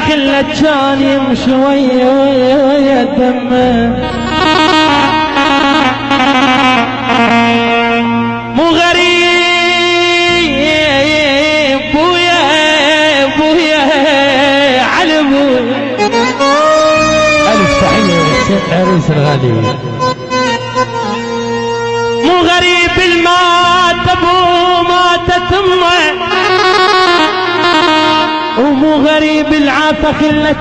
خلة كان يمشي ويا دمه مو غريب بويا على ابويا. الف تحيه للشيخ عريس الغالي. مو غريب المات ابوه ماتت امه ومو غريب العافى خلة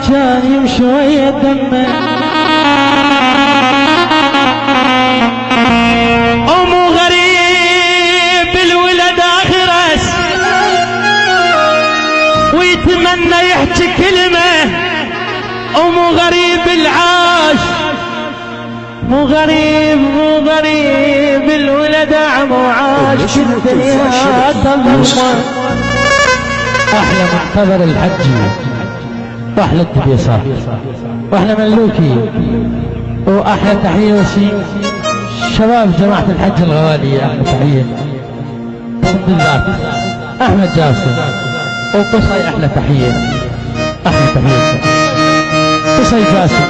كان يمشي ويا دمه ومو غريب الولد اخرس ويتمنى يحكي كلمة ومو غريب العاش مو غريب الولد عم وعاش الدنيا تظلمه. احلى منتظر الحجي واحلى الدبيصة واحلى ملوكي واحلى تحية وسيم شباب جماعة الحج الغوالية. احلى تحية بسم الله احمد جاسم وقصي احلى تحية احلى تحية قصي جاسم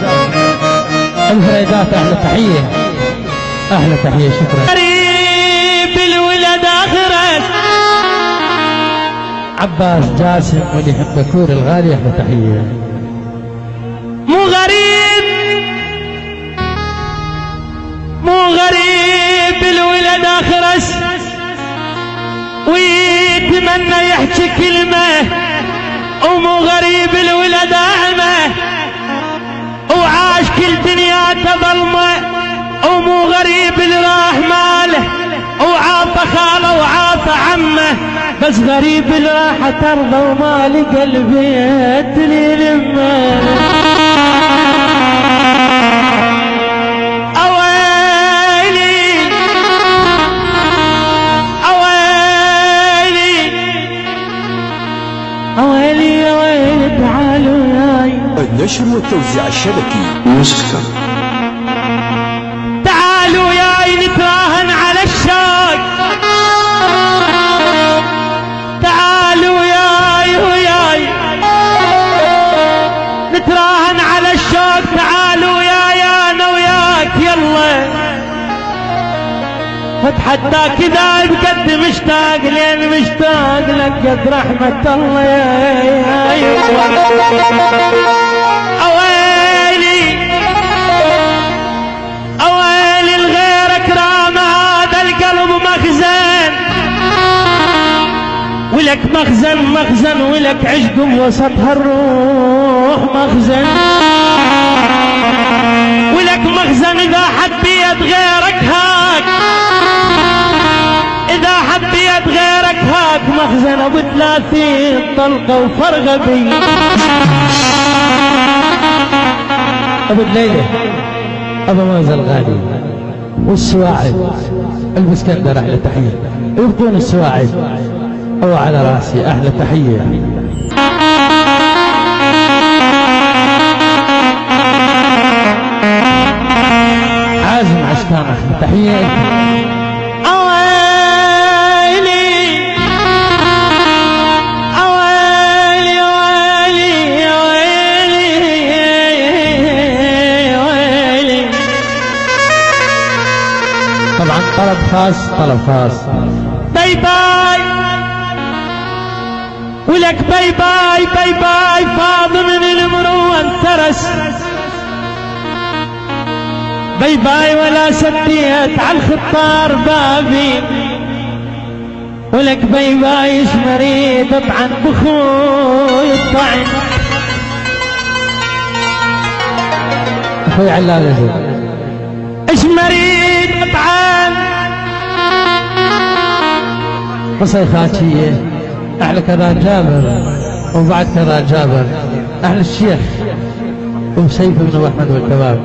الفريدات احلى تحية احلى تحية. شكرا. غريب الولد اخرس عباس جاسم واللي يحب بكور الغالي احلى تحية. مو غريب الولد اخرس ويتمنى يحكي كلمة ومو غريب الولد اعمى وعاش كل دنيا تظلمه ومو غريب اللي راح ماله وعاف خاله وعاف عمه بس غريب اللي راح ترضى وما لقى البيت اللي يلمه. اويلي تعالوا ياي. النشر والتوزيع الشبكي مسكتر. تعالوا ياي نتراهن على الشوق تعالوا ياي وياي نتراهن على الشوق تعالوا ياي انا وياك يلا اتحداك اذا بقد مشتاق لين مشتاق لك قد رحمة الله يا اويلي الغيرك رام هذا القلب مخزن ولك مخزن ولك عشق وسط هالروح مخزن ولك مخزن اذا حبيت غيرك هاك اذا حبيت غيرك هاك مخزن ابو 30 طلقه وفرغه بي. ابو الليله ابو مازن الغالي والسواعد البسكندر احلى تحيه يبقون السواعد او على راسي احلى تحيه. عازم عشتان احلى تحيه. طلب خاص باي باي ولك باي باي فاضي من المروه انترس باي باي ولا سديت على الخطار بابي ولك باي باي ايش مريد اطعن بخوي الطعن اخوي علال ايش مريد اطعن قصي خاتشيه احلى كذا جابر وبعد كذا جابر احلى الشيخ وسيف بن احمد والكباب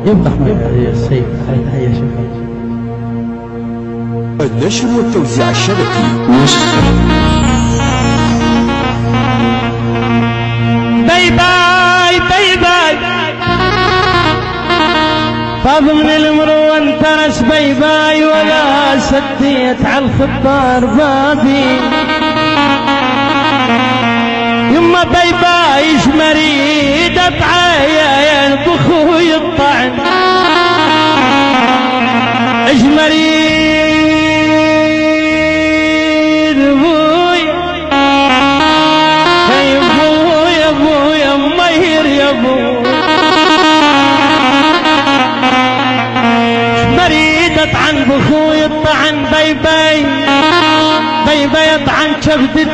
يبقى احمد السيف. هيا شوف النشر والتوزيع الشبكي باي باي فاض من المروه انترس باي باي ولا سديت على الخطار بابي يما يما بيباي ايش مريد اتعين بخوي الطعن ايش مريد ابوي يا ابوي يا ابوي يا مهير يا ابوي مريد اطعن بخوي الطعن بيباي بيباي اطعن شفتي